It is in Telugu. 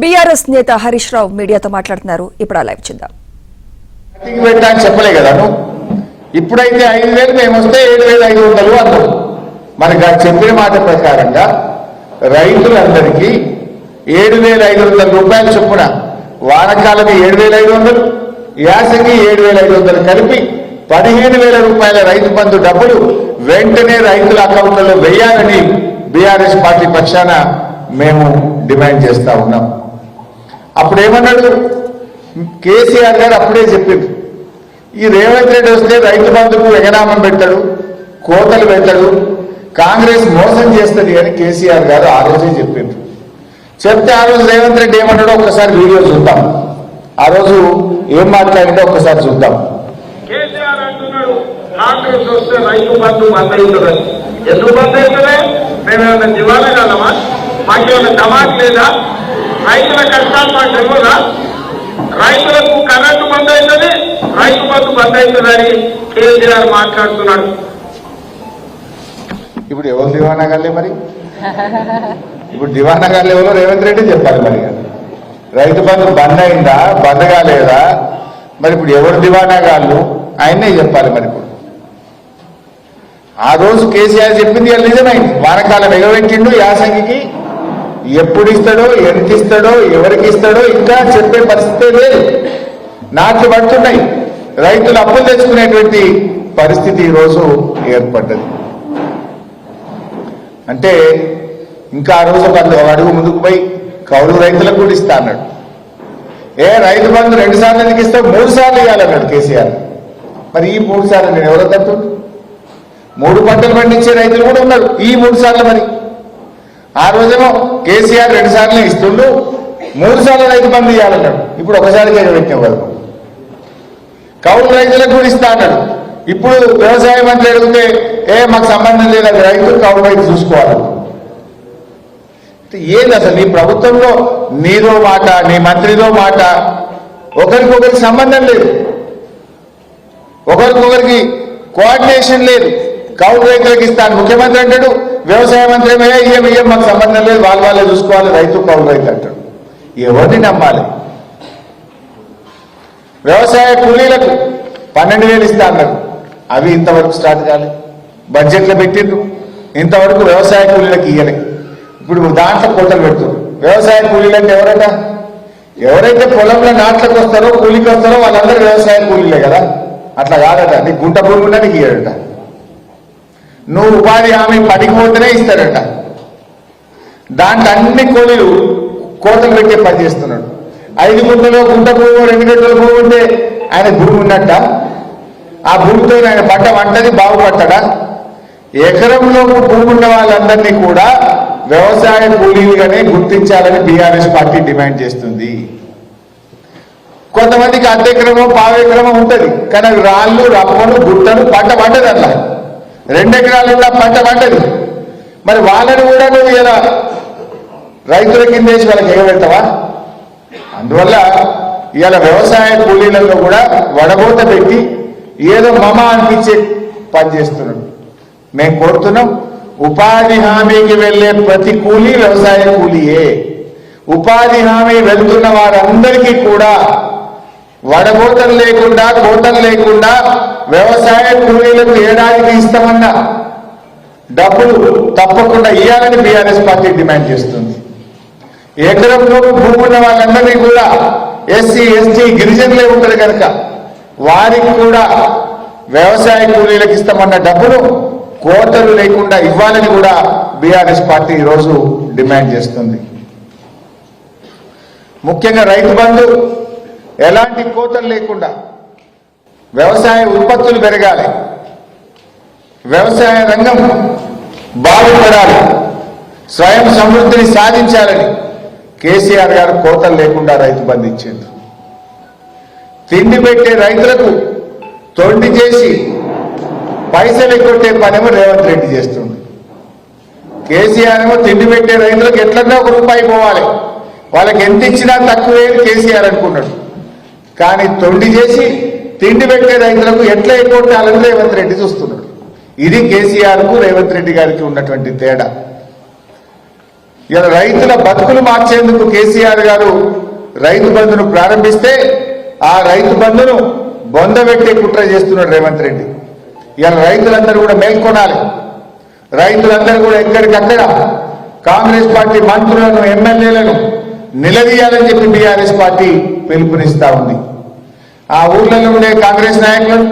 బీఆర్ఎస్ నేత హరీష్ రావు మీడియాతో మాట్లాడుతున్నారు. ఇప్పుడు లైవ్ చూద్దాం. చెప్పలే కదా ఇప్పుడైతే 5,000 మేము వస్తే 7,500 అన్నాం. మరి చెప్పిన మాట ప్రకారంగా రైతులందరికీ 7,500 రూపాయలు చొప్పున వానకాలకి 7,500, యాసకి 7,500 కలిపి 15,000 రూపాయల రైతు బంధు డబ్బులు వెంటనే రైతుల అకౌంట్లలో వేయాలని బీఆర్ఎస్ పార్టీ పక్షాన మేము డిమాండ్ చేస్తా ఉన్నాం. అప్పుడేమన్నాడు కేసీఆర్ గారు, అప్పుడే చెప్పిండు ఈ రేవంత్ రెడ్డి వస్తే రైతు బంధుకు ఎగనామం పెట్టాడు, కోతలు పెట్టాడు, కాంగ్రెస్ మోసం చేస్తుంది అని కేసీఆర్ గారు ఆ రోజే చెప్పిండ్రు. చెప్తే ఆ రోజు రేవంత్ రెడ్డి ఏమన్నాడో ఒక్కసారి వీడియో చూద్దాం. ఆ రోజు ఏం మాట్లాడిందో ఒక్కసారి చూద్దాం. కేసీఆర్ అంటున్నాడు కాంగ్రెస్ వస్తే రైతు బంధు బంద్ అవుతుందని. ఎందుకు బంద్ అవుతుంది? మేమేమన్నా దివాలా కాదమా? మాకేమైనా దమాక్ లేదా? రైతుల కష్టాలు మాకు తెలియదా? రైతులకు కరెంటు బంద్ అవుతుంది, రైతు బంధు బంద్ అవుతుందని కేసీఆర్ మాట్లాడుతున్నాడు. ఇప్పుడు ఎవరు దివానా కాలే? మరి ఇప్పుడు దివానా కాలే ఎవరో రేవంత్ రెడ్డి చెప్పాలి. మరి రైతు బంధు బంద్ అయిందా, బంద్ కాలేదా? మరి ఇప్పుడు ఎవరు దివానా కాళ్ళు ఆయనే చెప్పాలి. మరి ఇప్పుడు ఆ రోజు కేసీఆర్ చెప్పింది నిజమైంది. వానకాలం ఎగబెట్టిండు, యాసంగికి ఎప్పుడు ఇస్తాడో, ఎంత ఇస్తాడో, ఎవరికి ఇస్తాడో ఇంకా చెప్పే పరిస్థితే లేదు. నాట్లు పడుతున్నాయి, రైతులు అప్పులు తెచ్చుకునేటువంటి పరిస్థితి ఈరోజు ఏర్పడ్డది. అంటే ఇంకా ఆ రోజు ఒక అడుగు ముందుకు పోయి కౌలు రైతులకు కూడా ఇస్తా అన్నాడు. రైతు బంధు 2 సార్లు ఎందుకు ఇస్తావు? 3 సార్లు ఇవ్వాలన్నాడు కేసీఆర్. మరి ఈ 3 సార్లు నేను ఎవరో తట్టు 3 పంటలు పండించే రైతులు కూడా ఉన్నారు. ఈ 3 సార్లు మరి ఆ రోజేమో కేసీఆర్ 2 సార్లు ఇస్తుండు, 3 సార్లు రైతు బంధు ఇవ్వాలన్నాడు. ఇప్పుడు ఒకసారిగా పెట్టిన వాళ్ళు కౌలు రైతులకు కూడా ఇస్తా అన్నాడు. ఇప్పుడు వ్యవసాయ మంత్రి అడిగితే మాకు సంబంధం లేదు, అది రైతు కౌలు రైతు చూసుకోవాలి. ఏంది అసలు నీ ప్రభుత్వంలో నీదో మాట, నీ మంత్రిదో మాట, ఒకరికొకరికి సంబంధం లేదు, ఒకరికొకరికి కోఆర్డినేషన్ లేదు. కౌలు రైతులకు ఇస్తాను ముఖ్యమంత్రి అంటాడు, వ్యవసాయ మంత్రి ఏం మాకు సంబంధం లేదు, వాళ్ళే చూసుకోవాలి, రైతు కౌలు రైతు అంటాడు. ఎవరిని నమ్మాలి? వ్యవసాయ కూలీలకు 12,000 ఇస్తా అన్నారు. అవి ఇంతవరకు స్టార్ట్ కాలేదు. బడ్జెట్లో పెట్టిండ్రు, ఇంతవరకు వ్యవసాయ కూలీలకు ఇయ్యలే. ఇప్పుడు దాంట్లో కోతలు పెడుతున్నారు. వ్యవసాయ కూలీలు అంటే ఎవరట? ఎవరైతే పొలంలో నాట్లకు వస్తారో, కూలికి వస్తారో వాళ్ళందరూ వ్యవసాయ కూలీలే కదా. అట్లా కాదట. నీకు గుంట భూమి ఉంటే నీకు ఇయ్యాడట. నువ్వు ఉపాధి హామీ పనికి పోతేనే ఇస్తాడట. దాంట్లో అన్ని కూలీలు కోతలు పెట్టే పని చేస్తున్నాడు. 5 గుంటలో గుంట భూమి, 2 గంటల భూమి ఉంటే ఆయన భూమి ఉన్నట్ట. ఆ భూమితో ఆయన పంట వంటది బాగుపడతాడా? ఎకరంలో భూమి ఉన్న వాళ్ళందరినీ కూడా వ్యవసాయ కూలీలుగానే గుర్తించాలని బీఆర్ఎస్ పార్టీ డిమాండ్ చేస్తుంది. కొంతమందికి అర్ధెకరమో పావెకరమో ఉంటుంది, కానీ రాళ్ళు, రప్పలు, గుట్టలు పంట పంటది. అట్లా 2 ఎకరాలు ఉన్న పంట పంటది. మరి వాళ్ళని కూడా నువ్వు ఇలా రైతుల కింద వేసి వాళ్ళకి ఎగబెడతావా? అందువల్ల ఇవాళ వ్యవసాయ కూలీలలో కూడా వడబోత పెట్టి ఏదో మమ అనిపించే పని చేస్తున్నాడు. మేము కోరుతున్నాం, ఉపాధి హామీకి వెళ్లే ప్రతి కూలీ వ్యవసాయ కూలీయే. ఉపాధి హామీ వెళ్తున్న వారందరికీ కూడా వడబోతలు లేకుండా, కోతలు లేకుండా వ్యవసాయ కూలీలకు ఏడాదికి ఇస్తామన్న డబ్బులు తప్పకుండా ఇవ్వాలని బీఆర్ఎస్ పార్టీ డిమాండ్ చేస్తుంది. ఎకరంలో భూమి ఉన్న వాళ్ళందరినీ కూడా ఎస్సీ, ఎస్టీ, గిరిజనులే ఉంటారు కనుక వారికి కూడా వ్యవసాయ కూలీలకు ఇస్తామన్న డబ్బులు కోతలు లేకుండా ఇవ్వాలని కూడా బీఆర్ఎస్ పార్టీ ఈరోజు డిమాండ్ చేస్తుంది. ముఖ్యంగా రైతు బంధు ఎలాంటి కోతలు లేకుండా వ్యవసాయ ఉత్పత్తులు పెరగాలి, వ్యవసాయ రంగం బాగుపడాలి, స్వయం సమృద్ధిని సాధించాలని కేసీఆర్ గారు కోతలు లేకుండా రైతు బంధు ఇచ్చిండ్రు. తిండి పెట్టే రైతులకు తొండి చేసి పైసలు ఎగ్గొట్టే పనేమో రేవంత్ రెడ్డి చేస్తుంది. కేసీఆర్ ఏమో తిండి పెట్టే రైతులకు ఎట్లన్నా ₹1 పోవాలి, వాళ్ళకి ఎంత ఇచ్చినా తక్కువే కేసీఆర్ అనుకున్నాడు. కానీ తొండి చేసి తిండి పెట్టే రైతులకు ఎట్లా ఎగ్గొట్టాలని రేవంత్ రెడ్డి చూస్తున్నాడు. ఇది కేసీఆర్కు రేవంత్ రెడ్డి గారికి ఉన్నటువంటి తేడా. ఇలా రైతుల బతుకులు మార్చేందుకు కేసీఆర్ గారు రైతు బంధును ప్రారంభిస్తే ఆ రైతు బంధును బొందబెట్టే కుట్ర చేస్తున్నాడు రేవంత్ రెడ్డి. ఇలా రైతులందరూ కూడా మేల్కొనాలి. రైతులందరూ కూడా ఎక్కడికక్కడ కాంగ్రెస్ పార్టీ మంత్రులను ఎమ్మెల్యేలను నిలదీయాలని చెప్పి బీఆర్ఎస్ పార్టీ పిలుపునిస్తా ఉంది. ఆ ఊర్లలో ఉండే కాంగ్రెస్ నాయకులను